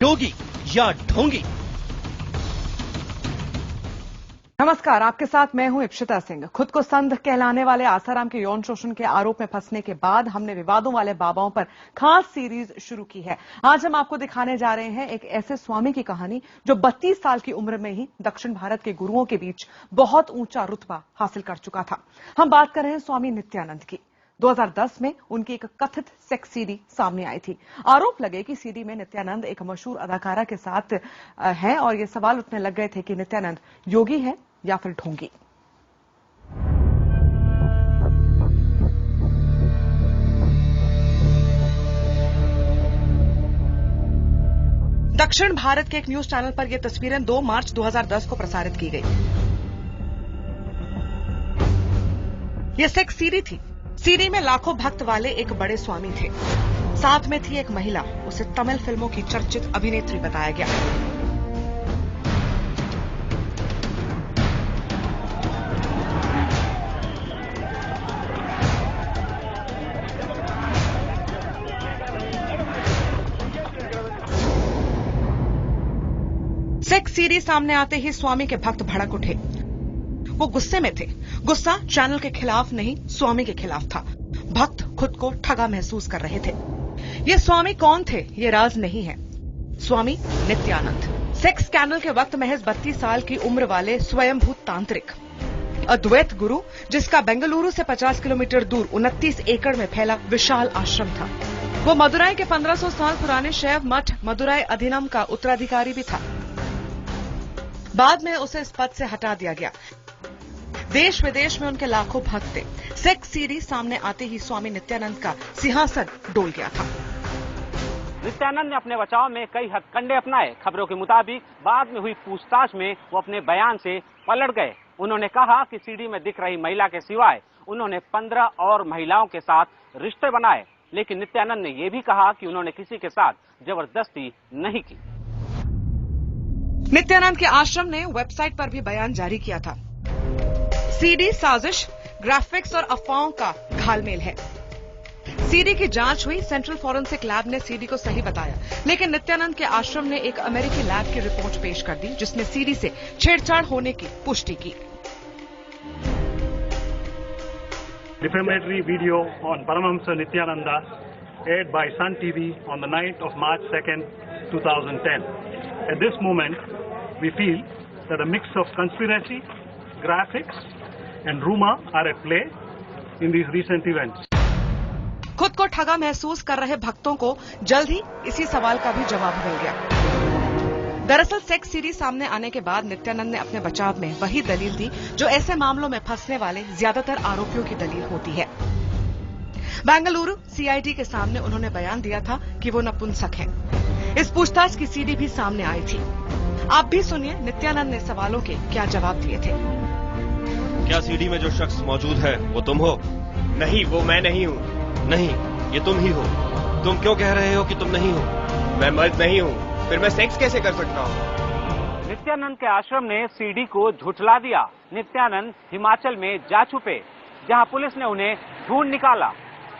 योगी या ढोंगी। नमस्कार, आपके साथ मैं हूं इप्शिता सिंह। खुद को संत कहलाने वाले आसाराम के यौन शोषण के आरोप में फंसने के बाद हमने विवादों वाले बाबाओं पर खास सीरीज शुरू की है। आज हम आपको दिखाने जा रहे हैं एक ऐसे स्वामी की कहानी जो 32 साल की उम्र में ही दक्षिण भारत के गुरुओं के बीच बहुत ऊंचा रुतबा हासिल कर चुका था। हम बात कर रहे हैं स्वामी नित्यानंद की। 2010 में उनकी एक कथित सेक्स सीडी सामने आई थी। आरोप लगे कि सीडी में नित्यानंद एक मशहूर अदाकारा के साथ हैं और ये सवाल उठने लग गए थे कि नित्यानंद योगी है या फिर ढोंगी। दक्षिण भारत के एक न्यूज चैनल पर यह तस्वीरें 2 मार्च 2010 को प्रसारित की गई। यह सेक्स सीडी थी। सीडी में लाखों भक्त वाले एक बड़े स्वामी थे। साथ में थी एक महिला, उसे तमिल फिल्मों की चर्चित अभिनेत्री बताया गया। सेक्स सीडी सामने आते ही स्वामी के भक्त भड़क उठे। वो गुस्से में थे। गुस्सा चैनल के खिलाफ नहीं, स्वामी के खिलाफ था। भक्त खुद को ठगा महसूस कर रहे थे। ये स्वामी कौन थे, ये राज नहीं है। स्वामी नित्यानंद सेक्स स्कैंडल के वक्त महज 32 साल की उम्र वाले स्वयंभूत तांत्रिक, अद्वैत गुरु, जिसका बेंगलुरु से 50 किलोमीटर दूर 29 एकड़ में फैला विशाल आश्रम था। वो मदुराई के 1500 साल पुराने शैव मठ मदुराई अधिनम का उत्तराधिकारी भी था। बाद में उसे इस पद से हटा दिया गया। देश विदेश में उनके लाखों भक्त थे। सेक्स सीडी सामने आते ही स्वामी नित्यानंद का सिंहासन डोल गया था। नित्यानंद ने अपने बचाव में कई हथकंडे अपनाए। खबरों के मुताबिक बाद में हुई पूछताछ में वो अपने बयान से पलट गए। उन्होंने कहा कि सीडी में दिख रही महिला के सिवाय उन्होंने 15 और महिलाओं के साथ रिश्ते बनाए। लेकिन नित्यानंद ने यह भी कहा कि उन्होंने किसी के साथ जबरदस्ती नहीं की। नित्यानंद के आश्रम ने वेबसाइट पर भी बयान जारी किया था। सीडी साजिश, ग्राफिक्स और अफवाहों का घालमेल है। सीडी की जांच हुई। सेंट्रल फॉरेंसिक लैब ने सीडी को सही बताया, लेकिन नित्यानंद के आश्रम ने एक अमेरिकी लैब की रिपोर्ट पेश कर दी जिसमें सीडी से छेड़छाड़ होने की पुष्टि की। Defamatory video on Paramahamsa Nityananda aired by Sun TV on the 9th of March 2nd, 2010. At this moment, we feel that a mix of conspiracy, graphics and rumor are at play in these recent events. खुद को ठगा महसूस कर रहे भक्तों को जल्द ही इसी सवाल का भी जवाब मिल गया। दरअसल सेक्स सीडी सामने आने के बाद नित्यानंद ने अपने बचाव में वही दलील दी जो ऐसे मामलों में फंसने वाले ज्यादातर आरोपियों की दलील होती है। बेंगलुरु सीआईडी के सामने उन्होंने बयान दिया था कि वो नपुंसक हैं। इस पूछताछ की सीडी भी सामने आई थी। आप भी सुनिए नित्यानंद ने सवालों के क्या जवाब दिए थे। क्या सीडी में जो शख्स मौजूद है वो तुम हो? नहीं, वो मैं नहीं हूँ। नहीं, ये तुम ही हो। तुम क्यों कह रहे हो कि तुम नहीं हो? मैं मर्द नहीं हूँ, फिर मैं सेक्स कैसे कर सकता हूँ? नित्यानंद के आश्रम ने सीडी को झुठला दिया। नित्यानंद हिमाचल में जा छुपे, जहां पुलिस ने उन्हें ढूंढ निकाला।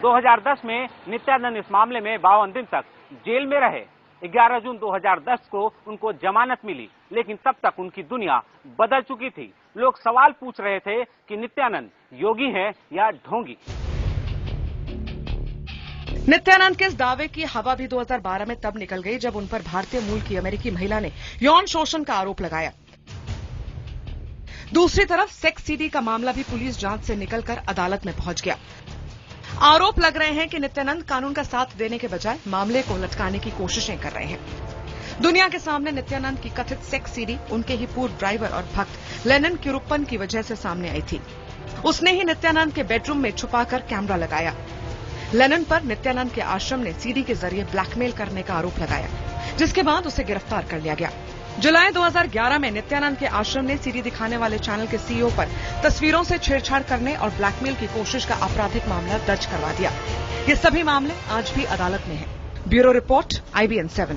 2010 में नित्यानंद इस मामले में 52 दिन तक जेल में रहे। 11 जून 2010 को उनको जमानत मिली, लेकिन तब तक उनकी दुनिया बदल चुकी थी। लोग सवाल पूछ रहे थे कि नित्यानंद योगी है या ढोंगी। नित्यानंद के इस दावे की हवा भी 2012 में तब निकल गई जब उन पर भारतीय मूल की अमेरिकी महिला ने यौन शोषण का आरोप लगाया। दूसरी तरफ सेक्स सीडी का मामला भी पुलिस जांच से निकलकर अदालत में पहुंच गया। आरोप लग रहे हैं कि नित्यानंद कानून का साथ देने के बजाय मामले को लटकाने की कोशिशें कर रहे हैं। दुनिया के सामने नित्यानंद की कथित सेक्स सीडी उनके ही पूर्व ड्राइवर और भक्त लेनिन किरुप्पन की वजह से सामने आई थी। उसने ही नित्यानंद के बेडरूम में छुपाकर कैमरा लगाया। लेनिन पर नित्यानंद के आश्रम ने सीडी के जरिए ब्लैकमेल करने का आरोप लगाया, जिसके बाद उसे गिरफ्तार कर लिया गया। जुलाई 2011 में नित्यानंद के आश्रम ने सीडी दिखाने वाले चैनल के सीईओ पर तस्वीरों से छेड़छाड़ करने और ब्लैकमेल की कोशिश का आपराधिक मामला दर्ज करवा दिया। ये सभी मामले आज भी अदालत में हैं। Bureau report IBN 7।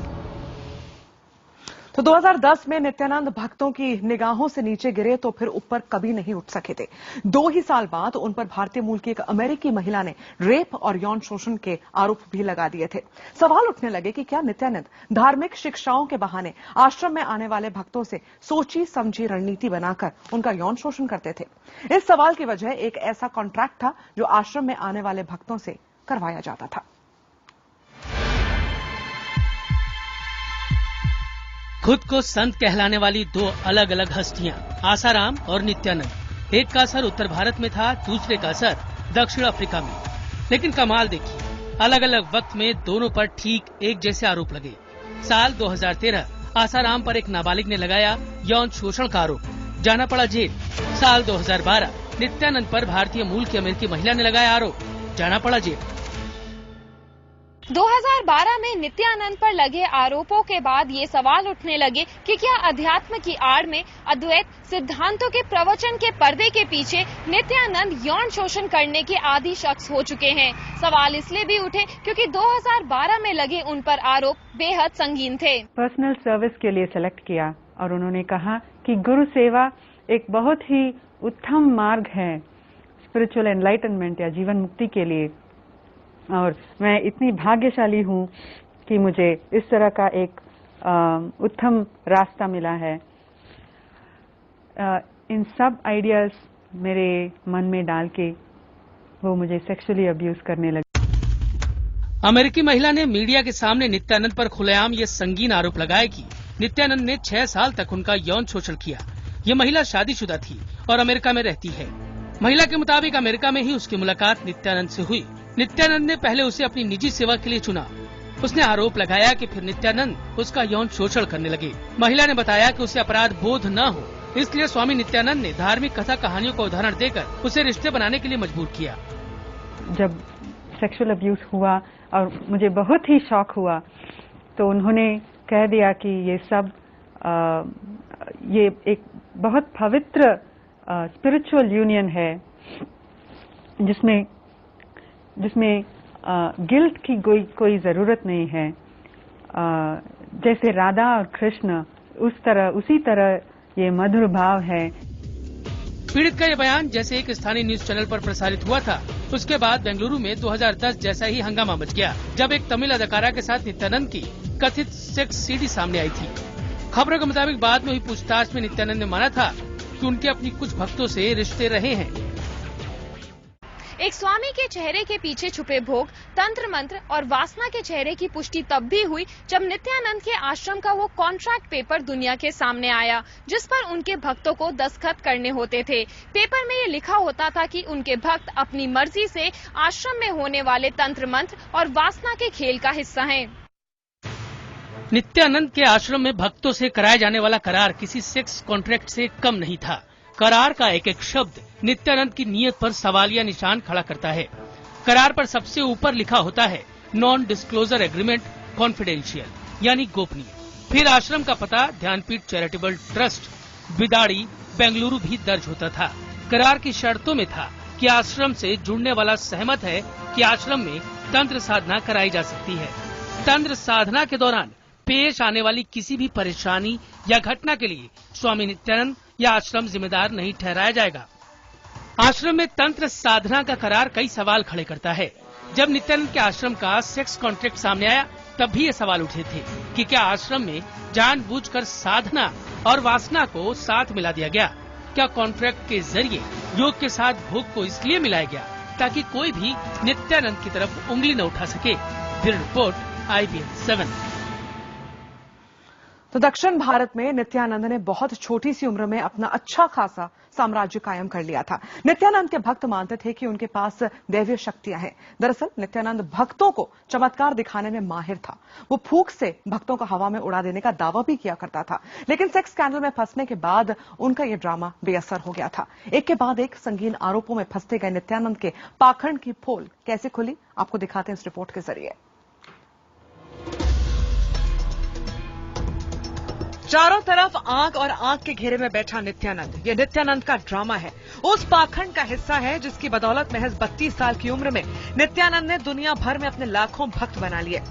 तो 2010 में नित्यानंद भक्तों की निगाहों से नीचे गिरे तो फिर ऊपर कभी नहीं उठ सके थे। 2 ही साल बाद उन पर भारतीय मूल की एक अमेरिकी महिला ने रेप और यौन शोषण के आरोप भी लगा दिए थे। सवाल उठने लगे कि क्या नित्यानंद धार्मिक शिक्षाओं के बहाने आश्रम में आने वाले भक्तों से सोची समझी रणनीति बनाकर उनका यौन शोषण करते थे। इस सवाल की वजह एक ऐसा कॉन्ट्रैक्ट था जो आश्रम में आने वाले भक्तों से करवाया जाता था। खुद को संत कहलाने वाली 2 अलग अलग हस्तियां, आसाराम और नित्यानंद। एक का असर उत्तर भारत में था, दूसरे का असर दक्षिण अफ्रीका में। लेकिन कमाल देखिए, अलग अलग वक्त में दोनों पर ठीक एक जैसे आरोप लगे। साल 2013 आसाराम पर एक नाबालिग ने लगाया यौन शोषण का आरोप, जाना पड़ा जेल। साल 2012 नित्यानंद पर भारतीय मूल की अमेरिकी महिला ने लगाया आरोप, जाना पड़ा जेल। 2012 में नित्यानंद पर लगे आरोपों के बाद ये सवाल उठने लगे कि क्या अध्यात्म की आड़ में अद्वैत सिद्धांतों के प्रवचन के पर्दे के पीछे नित्यानंद यौन शोषण करने के आदी शख्स हो चुके हैं। सवाल इसलिए भी उठे क्योंकि 2012 में लगे उन पर आरोप बेहद संगीन थे। पर्सनल सर्विस के लिए सेलेक्ट किया और उन्होंने कहा कि गुरु सेवा एक बहुत ही उत्तम मार्ग है स्पिरिचुअल एनलाइटनमेंट या जीवन मुक्ति के लिए, और मैं इतनी भाग्यशाली हूँ कि मुझे इस तरह का एक उत्तम रास्ता मिला है। इन सब आइडियाज मेरे मन में डाल के वो मुझे सेक्सुअली अब्यूज करने लगे। अमेरिकी महिला ने मीडिया के सामने नित्यानंद पर खुलेआम ये संगीन आरोप लगाया कि नित्यानंद ने 6 साल तक उनका यौन शोषण किया। ये महिला शादीशुदा थी और अमेरिका में रहती है। महिला के मुताबिक अमेरिका में ही उसकी मुलाकात नित्यानंद से हुई। नित्यानंद ने पहले उसे अपनी निजी सेवा के लिए चुना। उसने आरोप लगाया कि फिर नित्यानंद उसका यौन शोषण करने लगे। महिला ने बताया कि उसे अपराध बोध न हो, इसलिए स्वामी नित्यानंद ने धार्मिक कथा कहानियों का उदाहरण देकर उसे रिश्ते बनाने के लिए मजबूर किया। जब सेक्सुअल अब्यूज हुआ और मुझे बहुत ही शौक हुआ तो उन्होंने कह दिया कि ये सब ये एक बहुत पवित्र स्पिरिचुअल यूनियन है जिसमें गिल्ट की कोई जरूरत नहीं है। जैसे राधा और कृष्ण उसी तरह ये मधुर भाव है। पीड़ित का ये बयान जैसे एक स्थानीय न्यूज चैनल पर प्रसारित हुआ था, उसके बाद बेंगलुरु में 2010 जैसा ही हंगामा मच गया जब एक तमिल अदाकारा के साथ नित्यानंद की कथित सेक्स सीडी सामने आई थी। खबरों के मुताबिक बाद में हुई पूछताछ में नित्यानंद ने माना था कि उनके अपनी कुछ भक्तों से रिश्ते रहे हैं। एक स्वामी के चेहरे के पीछे छुपे भोग, तंत्र मंत्र और वासना के चेहरे की पुष्टि तब भी हुई जब नित्यानंद के आश्रम का वो कॉन्ट्रैक्ट पेपर दुनिया के सामने आया जिस पर उनके भक्तों को दस्तखत करने होते थे। पेपर में ये लिखा होता था कि उनके भक्त अपनी मर्जी से आश्रम में होने वाले तंत्र मंत्र और वासना के खेल का हिस्सा हैं। नित्यानंद के आश्रम में भक्तों से कराया जाने वाला करार किसी सेक्स कॉन्ट्रैक्ट से कम नहीं था। करार का एक एक शब्द नित्यानंद की नीयत पर सवालिया निशान खड़ा करता है। करार पर सबसे ऊपर लिखा होता है नॉन डिस्क्लोजर एग्रीमेंट कॉन्फिडेंशियल, यानी गोपनीय। फिर आश्रम का पता ध्यानपीठ चैरिटेबल ट्रस्ट, बिदाड़ी, बेंगलुरु भी दर्ज होता था। करार की शर्तों में था कि आश्रम से जुड़ने वाला सहमत है कि आश्रम में तंत्र साधना कराई जा सकती है। तंत्र साधना के दौरान पेश आने वाली किसी भी परेशानी या घटना के लिए स्वामी नित्यानंद या आश्रम जिम्मेदार नहीं ठहराया जाएगा। आश्रम में तंत्र साधना का करार कई सवाल खड़े करता है। जब नित्यानंद के आश्रम का सेक्स कॉन्ट्रैक्ट सामने आया तब भी ये सवाल उठे थे कि क्या आश्रम में जानबूझकर साधना और वासना को साथ मिला दिया गया। क्या कॉन्ट्रैक्ट के जरिए योग के साथ भोग को इसलिए मिलाया गया ताकि कोई भी नित्यानंद की तरफ उंगली न उठा सके। Bureau report IBN 7। तो दक्षिण भारत में नित्यानंद ने बहुत छोटी सी उम्र में अपना अच्छा खासा साम्राज्य कायम कर लिया था। नित्यानंद के भक्त मानते थे कि उनके पास दैवीय शक्तियां हैं। दरअसल नित्यानंद भक्तों को चमत्कार दिखाने में माहिर था। वो फूंक से भक्तों को हवा में उड़ा देने का दावा भी किया करता था। लेकिन सेक्स स्कैंडल में फंसने के बाद उनका ये ड्रामा बेअसर हो गया था। एक के बाद एक संगीन आरोपों में फंसते गए नित्यानंद के पाखंड की पोल कैसे खुली, आपको दिखाते हैं इस रिपोर्ट के जरिए। चारों तरफ आग और आग के घेरे में बैठा नित्यानंद, ये नित्यानंद का ड्रामा है। उस पाखंड का हिस्सा है जिसकी बदौलत महज 32 साल की उम्र में नित्यानंद ने दुनिया भर में अपने लाखों भक्त बना लिए।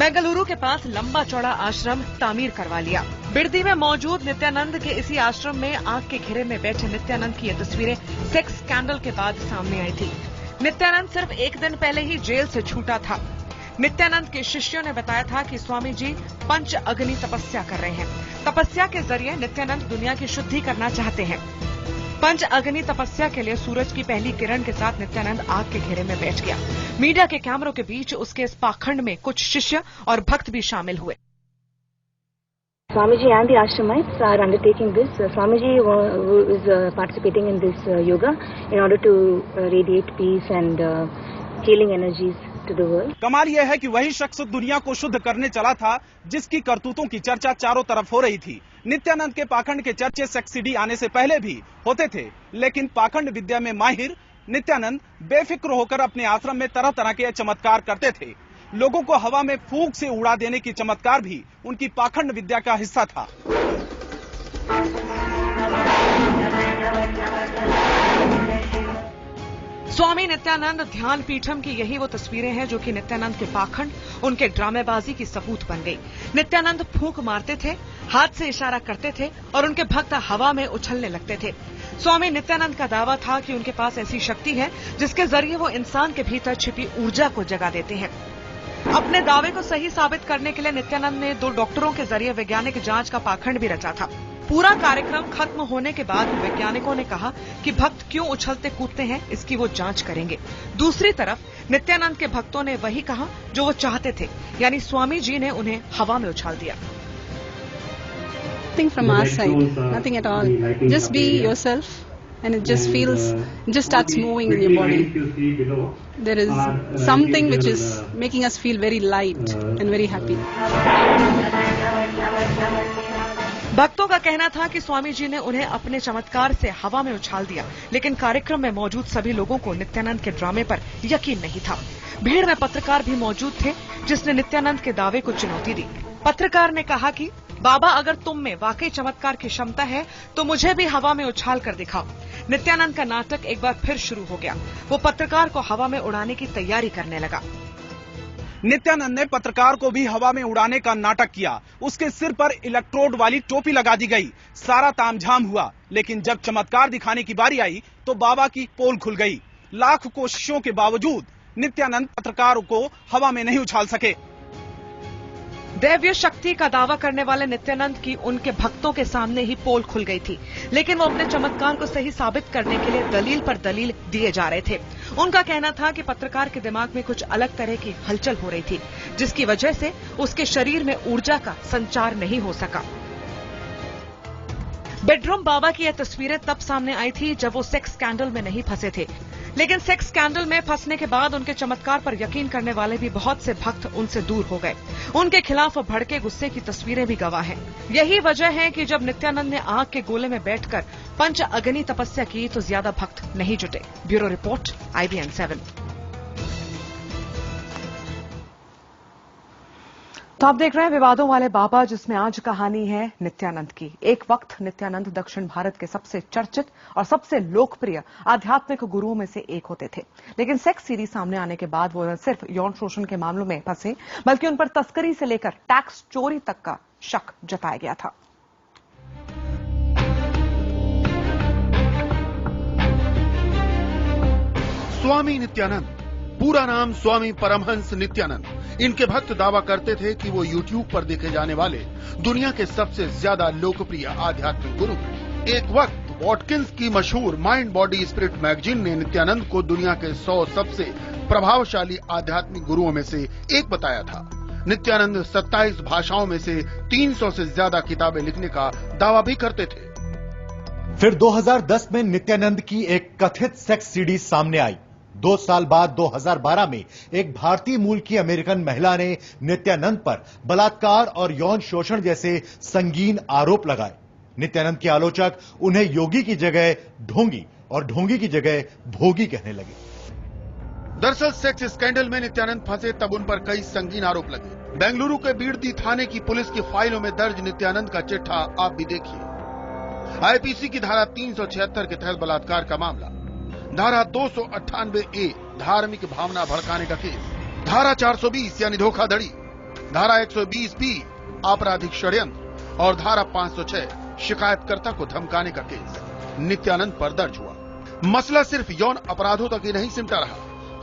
बेंगलुरु के पास लंबा चौड़ा आश्रम तामीर करवा लिया। बिरदी में मौजूद नित्यानंद के इसी आश्रम में आग के घेरे में बैठे नित्यानंद की ये तस्वीरें सेक्स स्कैंडल के बाद सामने आई थी। नित्यानंद सिर्फ एक दिन पहले ही जेल से छूटा था। नित्यानंद के शिष्यों ने बताया था कि स्वामी जी पंच अग्नि तपस्या कर रहे हैं। तपस्या के जरिए नित्यानंद दुनिया की शुद्धि करना चाहते हैं। पंच अग्नि तपस्या के लिए सूरज की पहली किरण के साथ नित्यानंद आग के घेरे में बैठ गया। मीडिया के कैमरों के बीच उसके इस पाखंड में कुछ शिष्य और भक्त भी शामिल हुए। Swamiji and the ashramites are undertaking this. Swamiji is participating in this yoga in order to radiate peace and healing energies to the world. कमाल यह है कि वही शख्स दुनिया को शुद्ध करने चला था जिसकी करतूतों की चर्चा चारों तरफ हो रही थी। नित्यानंद के पाखंड के चर्चे सेक्स सीडी आने से पहले भी होते थे, लेकिन पाखंड विद्या में माहिर नित्यानंद बेफिक्र होकर अपने आश्रम में तरह तरह के चमत्कार करते थे। लोगों को हवा में फूंक से उड़ा देने की चमत्कार भी उनकी पाखंड विद्या का हिस्सा था। स्वामी नित्यानंद ध्यान पीठम की यही वो तस्वीरें हैं जो कि नित्यानंद के पाखंड, उनके ड्रामेबाजी की सबूत बन गई। नित्यानंद फूंक मारते थे, हाथ से इशारा करते थे और उनके भक्त हवा में उछलने लगते थे। स्वामी नित्यानंद का दावा था कि उनके पास ऐसी शक्ति है जिसके जरिए वो इंसान के भीतर छिपी ऊर्जा को जगा देते हैं। अपने दावे को सही साबित करने के लिए नित्यानंद ने 2 डॉक्टरों के जरिए वैज्ञानिक जांच का पाखंड भी रचा था। पूरा कार्यक्रम खत्म होने के बाद वैज्ञानिकों ने कहा कि भक्त क्यों उछलते कूदते हैं, इसकी वो जांच करेंगे। दूसरी तरफ नित्यानंद के भक्तों ने वही कहा जो वो चाहते थे, यानी स्वामी जी ने उन्हें हवा में उछाल दिया। Nothing from our side, nothing at all. Just be yourself, and it just feels, just starts moving in your body. There is something which is making us feel very light and very happy. भक्तों का कहना था कि स्वामी जी ने उन्हें अपने चमत्कार से हवा में उछाल दिया, लेकिन कार्यक्रम में मौजूद सभी लोगों को नित्यानंद के ड्रामे पर यकीन नहीं था। भीड़ में पत्रकार भी मौजूद थे जिसने नित्यानंद के दावे को चुनौती दी। पत्रकार ने कहा कि बाबा, अगर तुम में वाकई चमत्कार की क्षमता है तो मुझे भी हवा में उछाल कर दिखाओ। नित्यानंद का नाटक एक बार फिर शुरू हो गया। वो पत्रकार को हवा में उड़ाने की तैयारी करने लगा। नित्यानंद ने पत्रकार को भी हवा में उड़ाने का नाटक किया। उसके सिर पर इलेक्ट्रोड वाली टोपी लगा दी गई। सारा तामझाम हुआ, लेकिन जब चमत्कार दिखाने की बारी आई तो बाबा की पोल खुल गई। लाख कोशिशों के बावजूद नित्यानंद पत्रकारों को हवा में नहीं उछाल सके। दैवीय शक्ति का दावा करने वाले नित्यानंद की उनके भक्तों के सामने ही पोल खुल गई थी, लेकिन वो अपने चमत्कार को सही साबित करने के लिए दलील पर दलील दिए जा रहे थे। उनका कहना था कि पत्रकार के दिमाग में कुछ अलग तरह की हलचल हो रही थी, जिसकी वजह से उसके शरीर में ऊर्जा का संचार नहीं हो सका। बेडरूम बाबा की यह तस्वीरें तब सामने आई थी जब वो सेक्स स्कैंडल में नहीं फंसे थे, लेकिन सेक्स स्कैंडल में फंसने के बाद उनके चमत्कार पर यकीन करने वाले भी बहुत से भक्त उनसे दूर हो गए। उनके खिलाफ भड़के गुस्से की तस्वीरें भी गवाह हैं। यही वजह है कि जब नित्यानंद ने आग के गोले में बैठकर पंच अग्नि तपस्या की तो ज्यादा भक्त नहीं जुटे। Bureau report, IBN 7। तो आप देख रहे हैं विवादों वाले बाबा, जिसमें आज कहानी है नित्यानंद की। एक वक्त नित्यानंद दक्षिण भारत के सबसे चर्चित और सबसे लोकप्रिय आध्यात्मिक गुरुओं में से एक होते थे, लेकिन सेक्स सीडी सामने आने के बाद वो सिर्फ यौन शोषण के मामलों में फंसे, बल्कि उन पर तस्करी से लेकर टैक्स चोरी तक का शक जताया गया था। स्वामी नित्यानंद, पूरा नाम स्वामी परमहंस नित्यानंद। इनके भक्त दावा करते थे कि वो YouTube पर देखे जाने वाले दुनिया के सबसे ज्यादा लोकप्रिय आध्यात्मिक गुरु हैं। एक वक्त वॉटकिंस की मशहूर माइंड बॉडी स्पिरिट मैगजीन ने नित्यानंद को दुनिया के 100 सबसे प्रभावशाली आध्यात्मिक गुरुओं में से एक बताया था। नित्यानंद 27 भाषाओं में से 300 से ज्यादा किताबें लिखने का दावा भी करते थे। फिर 2010 में नित्यानंद की एक कथित सेक्स सीडी सामने आई। 2 साल बाद 2012 में एक भारतीय मूल की अमेरिकन महिला ने नित्यानंद पर बलात्कार और यौन शोषण जैसे संगीन आरोप लगाए। नित्यानंद के आलोचक उन्हें योगी की जगह ढोंगी और ढोंगी की जगह भोगी कहने लगे। दरअसल सेक्स स्कैंडल में नित्यानंद फंसे तब उन पर कई संगीन आरोप लगे। बेंगलुरु के बीड़दी थाने की पुलिस की फाइलों में दर्ज नित्यानंद का चिट्ठा आप भी देखिए। IPC की धारा 376 के तहत बलात्कार का मामला, धारा 298A धार्मिक भावना भड़काने का केस, धारा 420 यानी धोखाधड़ी, धारा 120B आपराधिक षड्यंत्र और धारा 506 शिकायतकर्ता को धमकाने का केस नित्यानंद पर दर्ज हुआ। मसला सिर्फ यौन अपराधों तक ही नहीं सिमटा रहा।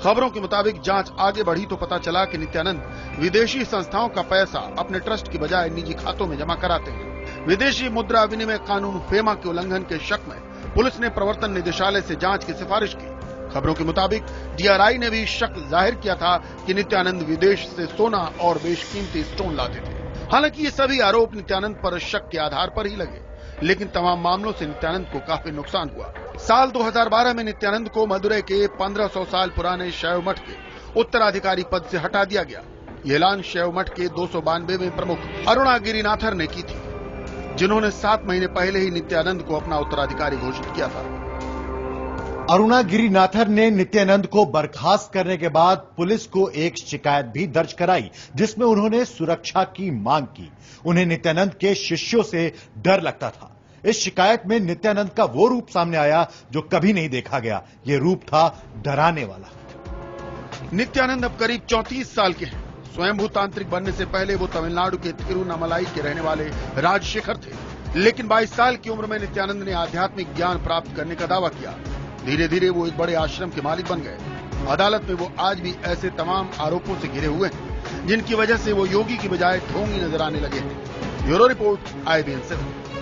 खबरों के मुताबिक जांच आगे बढ़ी तो पता चला कि नित्यानंद विदेशी संस्थाओं का पैसा अपने ट्रस्ट की बजाय निजी खातों में जमा कराते हैं। विदेशी मुद्रा विनिमय कानून फेमा के उल्लंघन के शक में पुलिस ने प्रवर्तन निदेशालय से जांच की सिफारिश की। खबरों के मुताबिक डीआरआई ने भी शक जाहिर किया था कि नित्यानंद विदेश से सोना और बेशकीमती स्टोन लाते थे। हालांकि ये सभी आरोप नित्यानंद पर शक के आधार पर ही लगे, लेकिन तमाम मामलों से नित्यानंद को काफी नुकसान हुआ। साल 2012 में नित्यानंद को मदुरै के 1500 साल पुराने शैव मठ के उत्तराधिकारी पद से हटा दिया गया। ये ऐलान शैव मठ के 292वें प्रमुख अरुणा गिरिनाथर ने की थी, जिन्होंने 7 महीने पहले ही नित्यानंद को अपना उत्तराधिकारी घोषित किया था। अरुणा गिरिनाथर ने नित्यानंद को बर्खास्त करने के बाद पुलिस को एक शिकायत भी दर्ज कराई, जिसमें उन्होंने सुरक्षा की मांग की। उन्हें नित्यानंद के शिष्यों से डर लगता था। इस शिकायत में नित्यानंद का वो रूप सामने आया जो कभी नहीं देखा गया। ये रूप था डराने वाला। नित्यानंद अब करीब 34 साल के हैं। स्वयंभू तांत्रिक बनने से पहले वो तमिलनाडु के तिरुवन्नामलाई के रहने वाले राजशेखर थे, लेकिन 22 साल की उम्र में नित्यानंद ने आध्यात्मिक ज्ञान प्राप्त करने का दावा किया। धीरे धीरे वो एक बड़े आश्रम के मालिक बन गए। अदालत में वो आज भी ऐसे तमाम आरोपों से घिरे हुए हैं जिनकी वजह से वो योगी की बजाय ढोंगी नजर आने लगे हैं। Bureau report IBN 7।